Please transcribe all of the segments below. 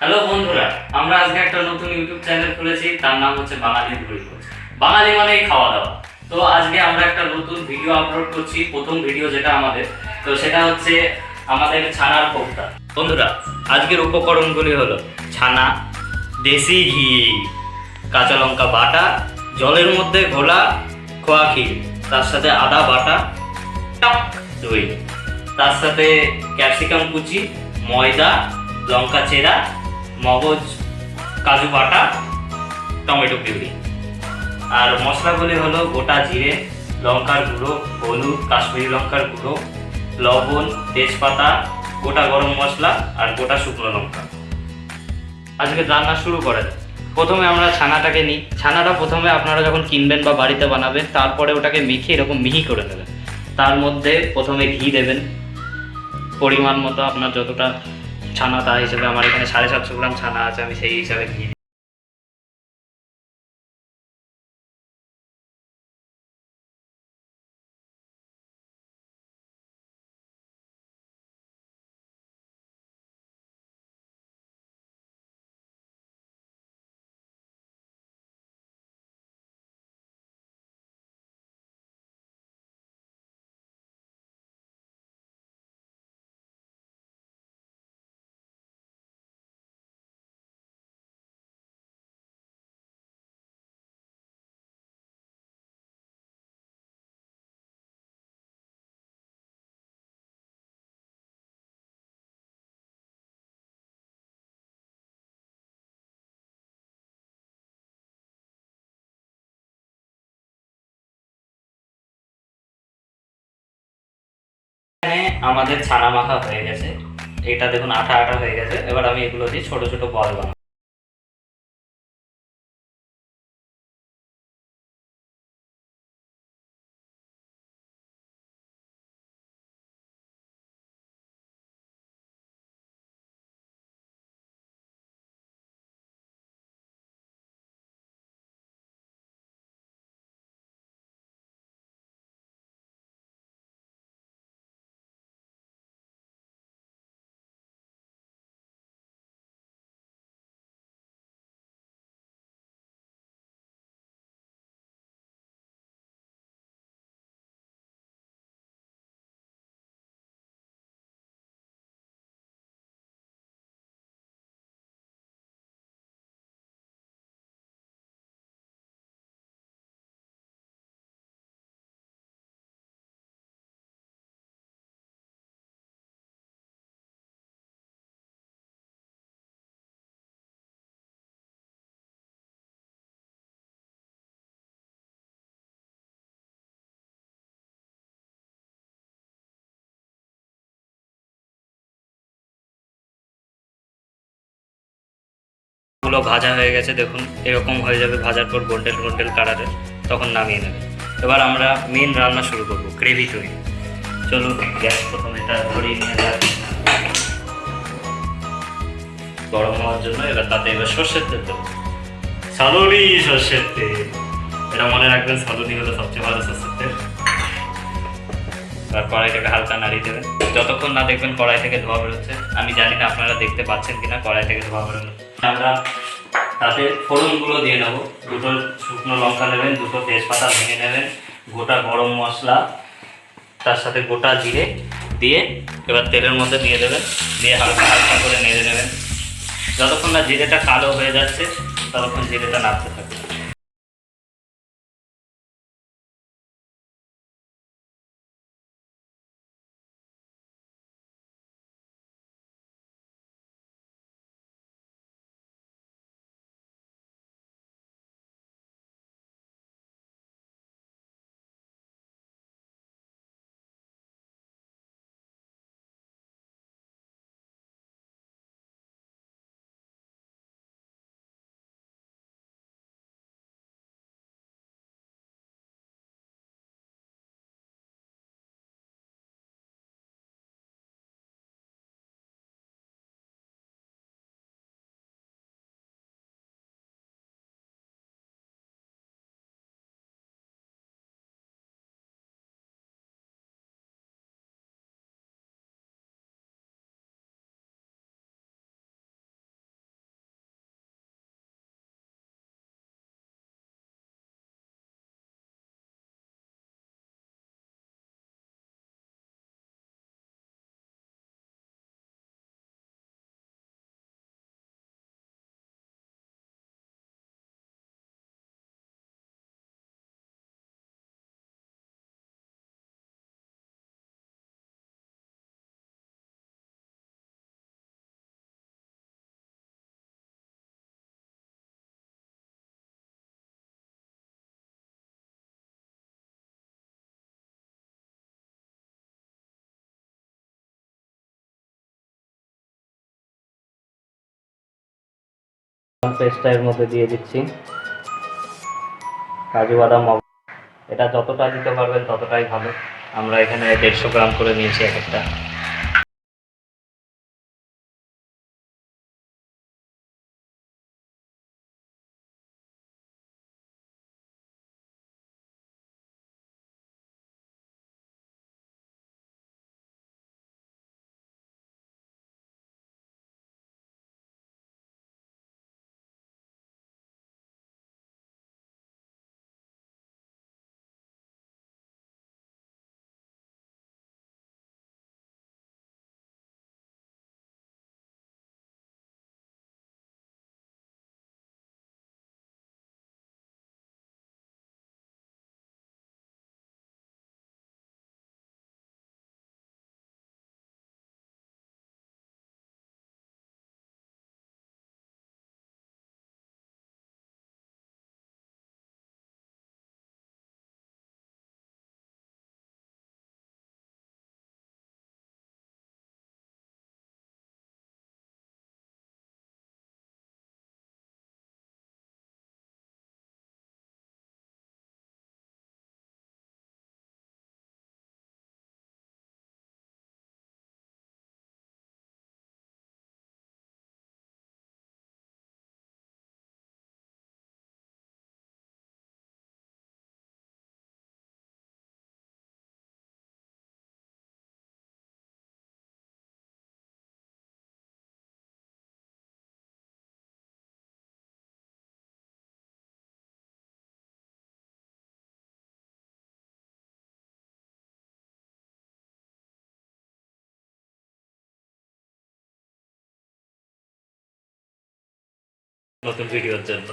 Hello বন্ধুরা, আমরা আজকে একটা নতুন ইউটিউব চ্যানেল খুলেছি, তার নাম হচ্ছে বাঙালি ভুরিভোজ। বাঙালি মানেই খাওয়া দাওয়া। তো আজকে আমরা একটা নতুন ভিডিও আপলোড করছি, প্রথম ভিডিও যেটা আমাদের, তো সেটা হচ্ছে আমাদের ছানার কোফতা। বন্ধুরা, আজকের উপকরণগুলি হলো ছানা, দেশি ঘি, কাঁচা লঙ্কা বাটা, জলের মধ্যে ঘোলা খোয়া ক্ষীর, তার সাথে আদা বাটা, টক দই, তার সাথে ক্যাপসিকাম কুচি, ময়দা, লঙ্কা চেরা, মগজ, কাজু বাটা, টমেটো পিউরি। আর মশলাগুলি হলো গোটা জিরে, লঙ্কার গুঁড়ো, হলুদ, কাশ্মীরি লঙ্কার গুঁড়ো, লবণ, তেজপাতা, গোটা গরম মশলা আর গোটা শুকনো লঙ্কা। আজকে রান্না শুরু করা যাক। প্রথমে আমরা ছানাটাকে নিই। ছানাটা প্রথমে আপনারা যখন কিনবেন বা বাড়িতে বানাবেন, তারপরে ওটাকে মেখে এরকম মিহি করে নেবেন। তার মধ্যে প্রথমে ঘি দেবেন পরিমাণ মতো, আপনার যতটা ছানা তা হিসেবে। আমার এখানে 750 গ্রাম ছানা আছে, আমি সেই হিসাবে ঘি। এখানে আমাদের ছানা মাখা হয়ে গেছে। এটা দেখুন আঠা আঠা হয়ে গেছে। এবার আমি এগুলো দিয়ে ছোট ছোট বল বানাবো। গুলো ভাজা হয়ে গেছে, দেখুন এরকম হয়ে যাবে ভাজার পর গোল্ডেন গোল্ডেন কালারের, তখন নামিয়ে নেবে। এবার আমরা মেন রান্না শুরু করব, গ্রেভি তৈরি। চলুন গ্যাস প্রথমে এটা ধরিয়ে নিয়ে যাক গরম হওয়ার জন্য। এবার তাতে এবার সর্ষের তেল দেবো, সালোরি সর্ষের তেল। এটা মনে রাখবেন, সালোরি হলো সবচেয়ে ভালো সর্ষের তেল। এবার কড়াইটাকে হালকা নাড়িয়ে দেবেন যতক্ষণ না দেখবেন কড়াই থেকে ধোয়া বেরোচ্ছে। আমি জানি না আপনারা দেখতে পাচ্ছেন কিনা, কড়াই থেকে ধোয়া বেরোনো। আমরা তাতে ফোড়নগুলো দিয়ে নেবো। দুটো শুকনো লঙ্কা নেবেন, দুটো তেজপাতা ভেঙে নেবেন, গোটা গরম মশলা, তার সাথে গোটা জিরে দিয়ে এবার তেলের মধ্যে দিয়ে দেবেন। দিয়ে হালকা হালকা করে নেড়ে নেবেন যতক্ষণ না জিরেটা কালো হয়ে যাচ্ছে, ততক্ষণ জিরেটা নাড়তে থাকবে। পেস্টটা এর মধ্যে দিয়ে দিচ্ছি, কাজু বাদাম। এটা যতটা দিতে পারবেন ততটাই ভালো। আমরা এখানে 150 গ্রাম করে নিয়েছি এক একটা। নতুন ভিডিওর জন্য।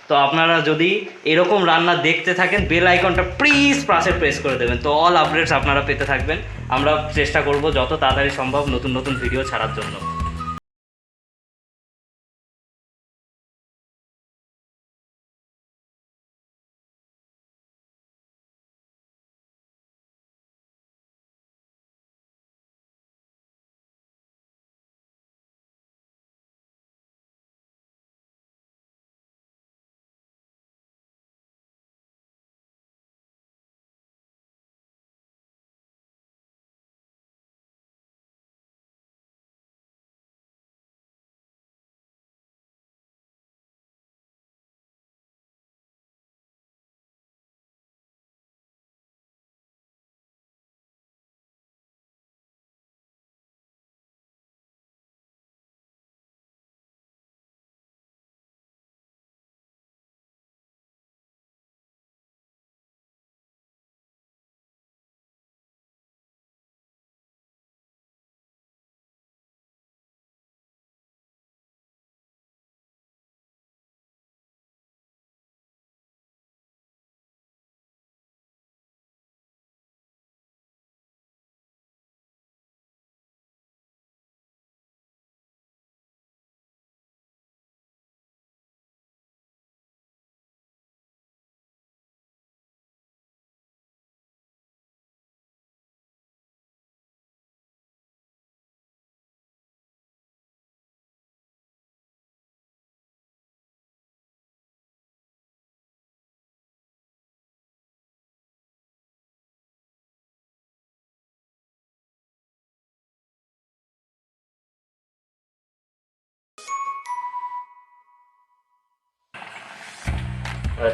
তো আপনারা যদি এরকম রান্না দেখতে থাকেন, বেল আইকনটা প্লিজ পাশে প্রেস করে দেবেন, তো অল আপডেটস আপনারা পেতে থাকবেন। আমরা চেষ্টা করব যত তাড়াতাড়ি সম্ভব নতুন নতুন ভিডিও ছাড়ার জন্য।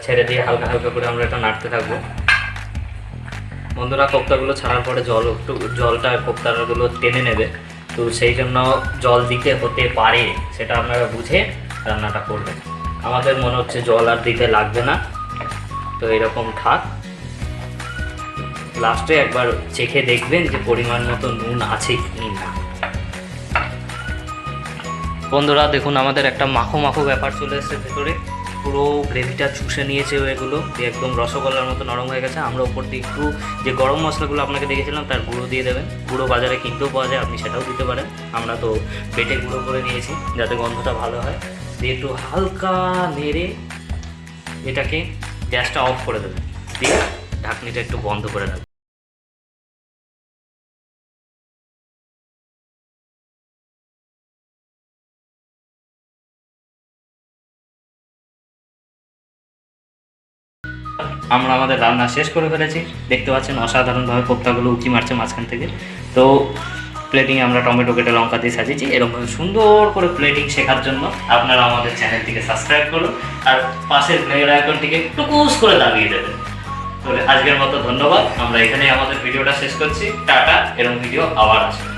ছেড়ে দিয়ে হালকা হালকা করে আমরা এটা নাড়তে থাকবো। বন্ধুরা, কোপ্তাগুলো ছাড়ার পরে জলটা কোপ্তাগুলো টেনে নেবে, তো সেই জন্য জল দিতে হতে পারে, সেটা আপনারা বুঝে রান্নাটা করবেন। আমাদের মনে হচ্ছে জল আর দিতে লাগবে না, তো এরকম থাক। লাস্টে একবার চেখে দেখবেন যে পরিমাণ মতো নুন আছে কি না। বন্ধুরা দেখুন, আমাদের একটা মাখো মাখো ব্যাপার চলে এসেছে ভেতরে, পুরো গ্রেভিটা চুষে নিয়েছে এগুলো, একদম রসগোল্লার মতো নরম হয়ে গেছে। আমরা ওপর দিয়ে একটু যে গরম মশলাগুলো আপনাকে দেখেছিলাম তার গুঁড়ো দিয়ে দেবেন। গুঁড়ো বাজারে কিনতেও পাওয়া যায়, আপনি সেটাও দিতে পারেন। আমরা তো বেটে গুঁড়ো করে নিয়েছি যাতে গন্ধটা ভালো হয়। দিয়ে একটু হালকা নেড়ে এটাকে গ্যাসটা অফ করে দেবেন, দিয়ে ঢাকনিটা একটু বন্ধ করে দেবেন। আমরা আমাদের রান্না শেষ করে ফেলেছি, দেখতে পাচ্ছেন অসাধারণভাবে কোপ্তাগুলো উঁকি মারছে মাঝখান থেকে। তো প্লেটিংয়ে আমরা টমেটো কেটে লঙ্কা দিয়ে সাজিয়েছি। এরকমভাবে সুন্দর করে প্লেটিং শেখার জন্য আপনারা আমাদের চ্যানেলটিকে সাবস্ক্রাইব করুন আর পাশের বেল আইকনটিকে টুকুস করে দাবিয়ে দেবেন। তো আজকের মতো ধন্যবাদ, আমরা এখানেই আমাদের ভিডিওটা শেষ করছি। টাটা, এরকম ভিডিও আবার আসবে।